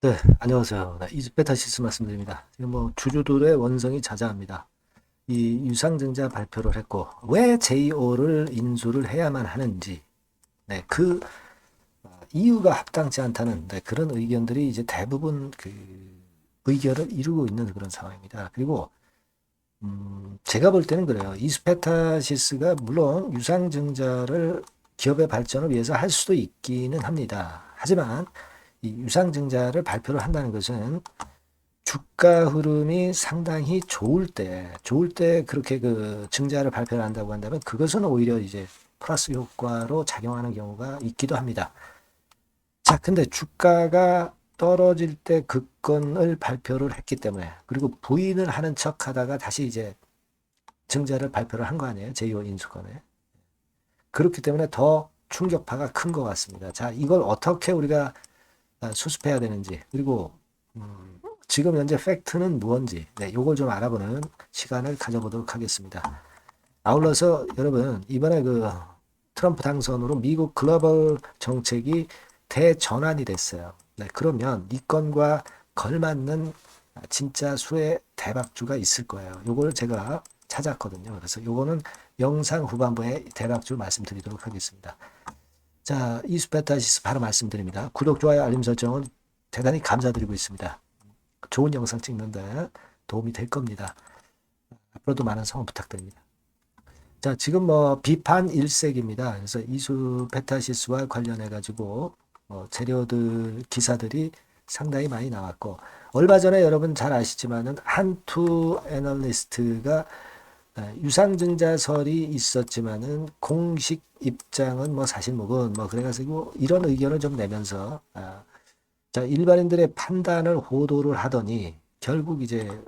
네, 안녕하세요. 네, 이즈베타시스 말씀드립니다. 지금 뭐 주주들의 원성이 자자합니다. 이 유상증자 발표를 했고 왜 JO를 인수를 해야만 하는지, 네, 그 이유가 합당치 않다는 그런 의견들이 이제 대부분 그 의결을 이루고 있는 그런 상황입니다. 그리고 제가 볼 때는 그래요. 이스페타시스가 물론 유상증자를 기업의 발전을 위해서 할 수도 있기는 합니다. 하지만 이 유상증자를 발표를 한다는 것은 주가 흐름이 상당히 좋을 때 그렇게 그 증자를 발표를 한다고 한다면 그것은 오히려 이제 플러스 효과로 작용하는 경우가 있기도 합니다. 자, 근데 주가가 떨어질 때 급건을 발표를 했기 때문에 그리고 부인을 하는 척 하다가 다시 이제 증자를 발표를 한 거 아니에요? 제2호 인수권에. 그렇기 때문에 더 충격파가 큰 것 같습니다. 자, 이걸 어떻게 우리가 수습해야 되는지 그리고 지금 현재 팩트는 무언지 요걸 좀 알아보는 시간을 가져보도록 하겠습니다. 아울러서 여러분 이번에 그 트럼프 당선으로 미국 글로벌 정책이 대전환이 됐어요. 네, 그러면 이 건과 걸맞는 진짜 수의 대박주가 있을 거예요. 요걸 제가 찾았거든요. 그래서 요거는 영상 후반부에 대박주 말씀드리도록 하겠습니다. 자, 이스페타시스 바로 말씀드립니다. 구독, 좋아요, 알림 설정은 대단히 감사드리고 있습니다. 좋은 영상 찍는데 도움이 될 겁니다. 앞으로도 많은 성원 부탁드립니다. 자, 지금 뭐 비판 일색입니다. 그래서 이스페타시스와 관련해 가지고 재료들 기사들이 상당히 많이 나왔고 얼마 전에 여러분 잘 아시지만은 한투 애널리스트가 유상증자설이 있었지만은 공식 입장은 뭐 사실무근 뭐 그래가지고 이런 의견을 좀 내면서 자 일반인들의 판단을 호도를 하더니 결국 이제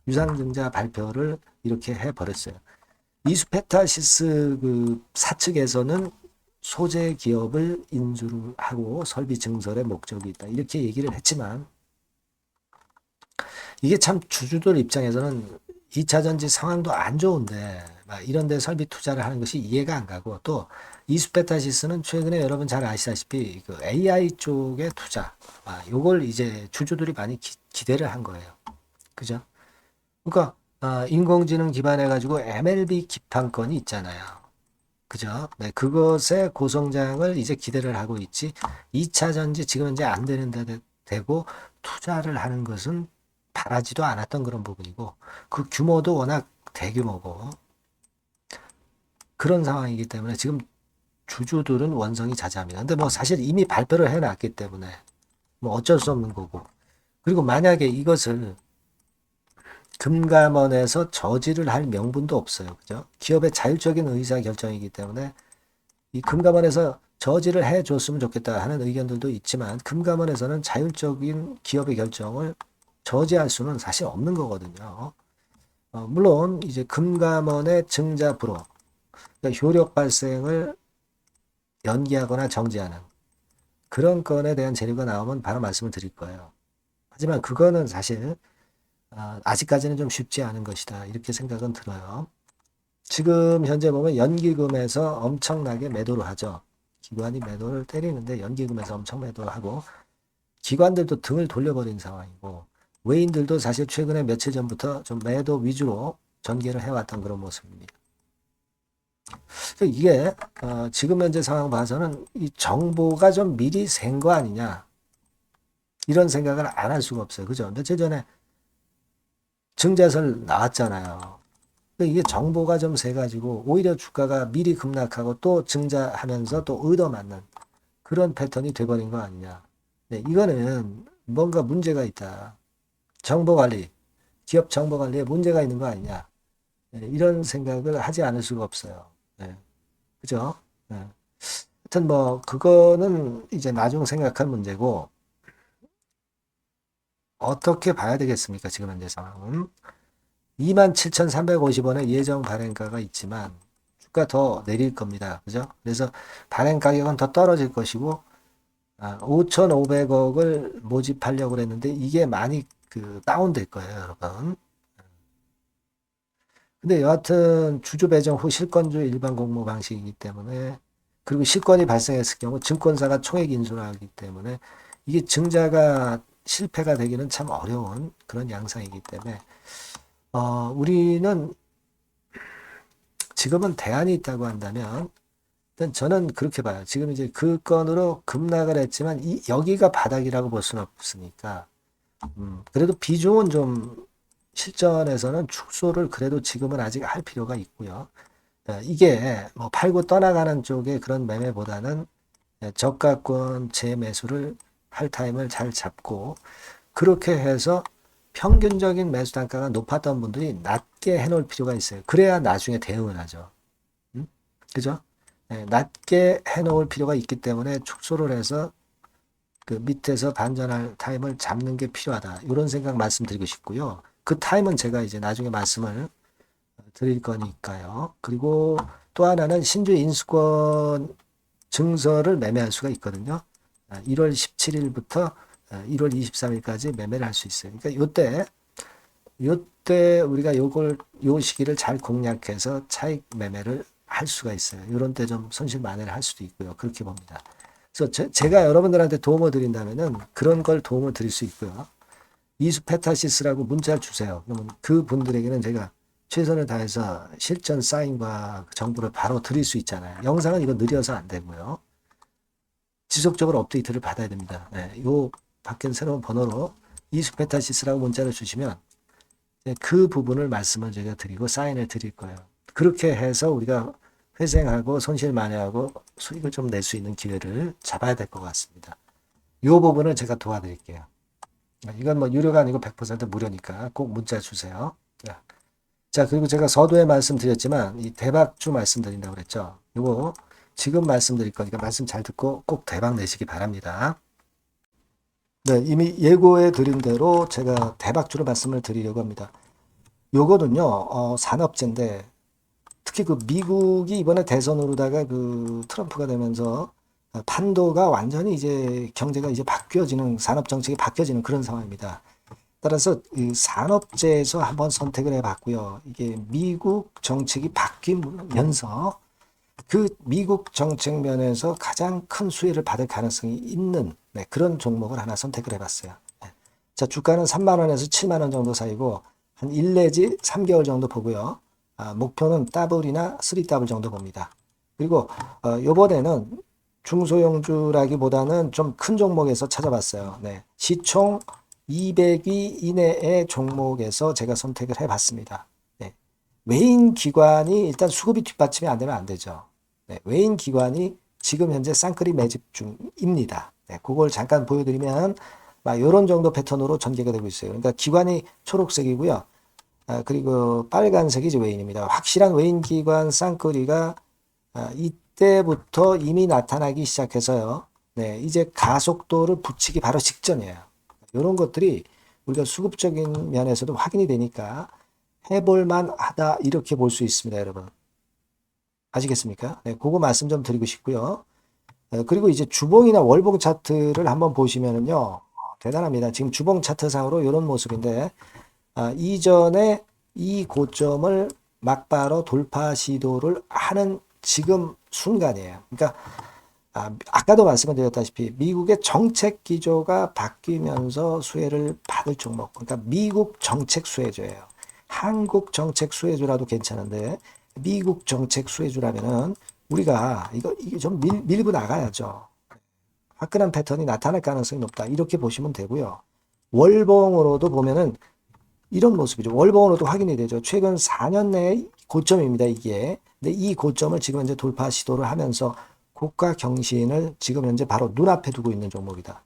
유상증자 발표를 이렇게 해버렸어요. 이스페타시스 그 사측에서는 소재 기업을 인수를 하고 설비 증설의 목적이 있다 이렇게 얘기를 했지만 이게 참 주주들 입장에서는 2차 전지 상황도 안 좋은데 막 이런 데 설비 투자를 하는 것이 이해가 안 가고 또 이스페타시스는 최근에 여러분 잘 아시다시피 그 AI 쪽의 투자 요걸 이제 주주들이 많이 기대를 한 거예요. 그죠? 그러니까 인공지능 기반해 가지고 MLB 기판권이 있잖아요. 그죠? 네, 그것의 고성장을 이제 기대를 하고 있지. 2차 전지 지금 현재 안 되는데 되고 투자를 하는 것은 바라지도 않았던 그런 부분이고 그 규모도 워낙 대규모고 그런 상황이기 때문에 지금 주주들은 원성이 자자합니다. 근데 뭐 사실 이미 발표를 해놨기 때문에 뭐 어쩔 수 없는 거고 그리고 만약에 이것을 금감원에서 저지를 할 명분도 없어요. 그죠? 기업의 자율적인 의사 결정이기 때문에 이 금감원에서 저지를 해줬으면 좋겠다 하는 의견들도 있지만 금감원에서는 자율적인 기업의 결정을 저지할 수는 사실 없는 거거든요. 물론 이제 금감원의 증자 불허, 그러니까 효력 발생을 연기하거나 정지하는 그런 건에 대한 재료가 나오면 바로 말씀을 드릴 거예요. 하지만 그거는 사실 아직까지는 좀 쉽지 않은 것이다 이렇게 생각은 들어요. 지금 현재 보면 연기금에서 엄청나게 매도를 하죠. 기관이 매도를 때리는데 연기금에서 엄청 매도를 하고 기관들도 등을 돌려버린 상황이고 외인들도 사실 최근에 며칠 전부터 좀 매도 위주로 전개를 해왔던 그런 모습입니다. 이게 지금 현재 상황 봐서는 이 정보가 좀 미리 센 거 아니냐 이런 생각을 안 할 수가 없어요. 그죠? 며칠 전에 증자설 나왔잖아요. 이게 정보가 좀 세가지고 오히려 주가가 미리 급락하고 또 증자하면서 또 얻어맞는 그런 패턴이 돼버린 거 아니냐. 네, 이거는 뭔가 문제가 있다. 정보관리, 기업 정보관리에 문제가 있는 거 아니냐. 네, 이런 생각을 하지 않을 수가 없어요. 네, 그죠? 네. 하여튼 뭐 그거는 이제 나중 생각할 문제고 어떻게 봐야 되겠습니까? 지금 현재 상황은 27,350원의 예정 발행가가 있지만 주가 더 내릴 겁니다. 그죠? 그래서 발행 가격은 더 떨어질 것이고 5,500억을 모집하려고 그랬는데 이게 많이 그 다운될 거예요, 여러분. 근데 여하튼 주주 배정 후 실권주 일반 공모 방식이기 때문에 그리고 실권이 발생했을 경우 증권사가 총액 인수를 하기 때문에 이게 증자가 실패가 되기는 참 어려운 그런 양상이기 때문에 우리는 지금은 대안이 있다고 한다면 일단 저는 그렇게 봐요. 지금 이제 그 건으로 급락을 했지만 여기가 바닥이라고 볼 수는 없으니까 그래도 비중은 좀 실전에서는 축소를 그래도 지금은 아직 할 필요가 있고요. 이게 뭐 팔고 떠나가는 쪽의 그런 매매보다는 저가권 재매수를 할 타임을 잘 잡고 그렇게 해서 평균적인 매수 단가가 높았던 분들이 낮게 해놓을 필요가 있어요. 그래야 나중에 대응을 하죠. 그죠? 낮게 해놓을 필요가 있기 때문에 축소를 해서 그 밑에서 반전할 타임을 잡는 게 필요하다. 이런 생각 말씀드리고 싶고요. 그 타임은 제가 이제 나중에 말씀을 드릴 거니까요. 그리고 또 하나는 신주 인수권 증서를 매매할 수가 있거든요. 1월 17일부터 1월 23일까지 매매를 할 수 있어요. 그러니까 요때 우리가 요 시기를 잘 공략해서 차익 매매를 할 수가 있어요. 이런 때 좀 손실 만회를 할 수도 있고요. 그렇게 봅니다. 그래서 제가 여러분들한테 도움을 드린다면은 그런 걸 도움을 드릴 수 있고요. 이수페타시스라고 문자를 주세요. 그러면 그 분들에게는 제가 최선을 다해서 실전 사인과 정보를 바로 드릴 수 있잖아요. 영상은 이거 느려서 안 되고요. 지속적으로 업데이트를 받아야 됩니다. 요 밖에 새로운 번호로 이수페타시스라고 문자를 주시면 그 부분을 말씀을 제가 드리고 사인을 드릴 거예요. 그렇게 해서 우리가 회생하고 손실 만회하고 수익을 좀 낼 수 있는 기회를 잡아야 될 것 같습니다. 이 부분을 제가 도와드릴게요. 이건 뭐 유료가 아니고 100% 무료니까 꼭 문자 주세요. 자, 그리고 제가 서두에 말씀드렸지만 이 대박주 말씀드린다고 그랬죠. 이거 지금 말씀드릴 거니까 말씀 잘 듣고 꼭 대박 내시기 바랍니다. 네, 이미 예고해 드린 대로 제가 대박주로 말씀을 드리려고 합니다. 요거는요, 산업재인데 특히 그 미국이 이번에 대선으로다가 그 트럼프가 되면서 판도가 완전히 이제 경제가 이제 바뀌어지는 산업 정책이 바뀌어지는 그런 상황입니다. 따라서 이 산업재에서 한번 선택을 해봤고요. 이게 미국 정책이 바뀌면서 그 미국 정책 면에서 가장 큰 수혜를 받을 가능성이 있는 그런 종목을 하나 선택을 해봤어요. 자, 주가는 3만 원에서 7만 원 정도 사이고 한 1 내지 3개월 정도 보고요. 목표는 더블이나 3더블 정도 봅니다. 그리고 이번에는 중소형주라기보다는 좀 큰 종목에서 찾아봤어요. 시총 200위 이내의 종목에서 제가 선택을 해봤습니다. 외인 기관이 일단 수급이 뒷받침이 안 되면 안 되죠. 외인 기관이 지금 현재 쌍끌이 매집 중입니다. 그걸 잠깐 보여드리면 이런 정도 패턴으로 전개가 되고 있어요. 그러니까 기관이 초록색이고요. 그리고 빨간색이 이제 외인입니다. 확실한 외인 기관 쌍끌이가 이때부터 이미 나타나기 시작해서요. 이제 가속도를 붙이기 바로 직전이에요. 이런 것들이 우리가 수급적인 면에서도 확인이 되니까 해볼만 하다 이렇게 볼 수 있습니다, 여러분. 아시겠습니까? 그거 말씀 좀 드리고 싶고요. 그리고 이제 주봉이나 월봉 차트를 한번 보시면은요, 대단합니다. 지금 주봉 차트상으로 이런 모습인데, 이전에 이 고점을 막바로 돌파 시도를 하는 지금 순간이에요. 그러니까 아까도 말씀을 드렸다시피 미국의 정책 기조가 바뀌면서 수혜를 받을 종목, 그러니까 미국 정책 수혜주예요. 한국 정책 수혜주라도 괜찮은데 미국 정책 수혜주라면은 우리가 이게 좀 밀고 나가야죠. 화끈한 패턴이 나타날 가능성이 높다. 이렇게 보시면 되고요. 월봉으로도 보면은 이런 모습이죠. 월봉으로도 확인이 되죠. 최근 4년 내의 고점입니다, 이게. 근데 이 고점을 지금 현재 돌파 시도를 하면서 고가 경신을 지금 현재 바로 눈앞에 두고 있는 종목이다.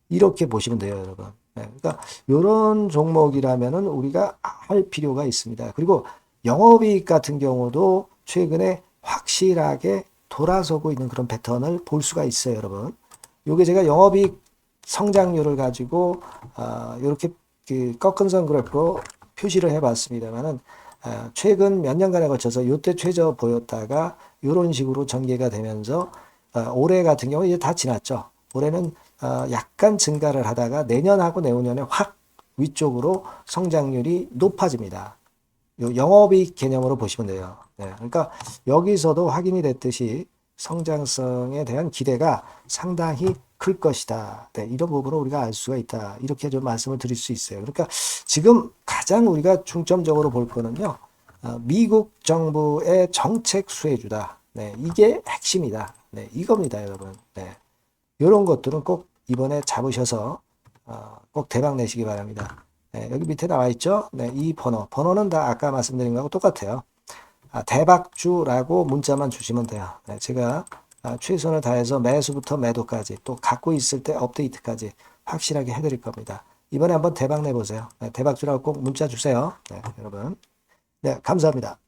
이렇게 보시면 돼요, 여러분. 그러니까 이런 종목이라면은 우리가 할 필요가 있습니다. 그리고 영업이익 같은 경우도 최근에 확실하게 돌아서고 있는 그런 패턴을 볼 수가 있어요, 여러분. 요게 제가 영업이익 성장률을 가지고 이렇게 그 꺾은 선 그래프로 표시를 해봤습니다만은 최근 몇 년간에 걸쳐서 요때 최저 보였다가 이런 식으로 전개가 되면서 올해 같은 경우 이제 다 지났죠. 올해는 약간 증가를 하다가 내년하고 내후년에 확 위쪽으로 성장률이 높아집니다. 요 영업이익 개념으로 보시면 돼요. 그러니까 여기서도 확인이 됐듯이 성장성에 대한 기대가 상당히 클 것이다. 네, 이런 부분을 우리가 알 수가 있다. 이렇게 좀 말씀을 드릴 수 있어요. 그러니까 지금 가장 우리가 중점적으로 볼 거는요. 미국 정부의 정책 수혜주다. 네, 이게 핵심이다. 네, 이겁니다, 여러분. 네, 이런 것들은 꼭 이번에 잡으셔서 꼭 대박 내시기 바랍니다. 네, 여기 밑에 나와 있죠? 네, 이 번호는 다 아까 말씀드린 거하고 똑같아요. 대박주라고 문자만 주시면 돼요. 네, 제가 최선을 다해서 매수부터 매도까지 또 갖고 있을 때 업데이트까지 확실하게 해드릴 겁니다. 이번에 한번 대박 내보세요. 네, 대박주라고 꼭 문자 주세요. 네, 여러분. 네, 감사합니다.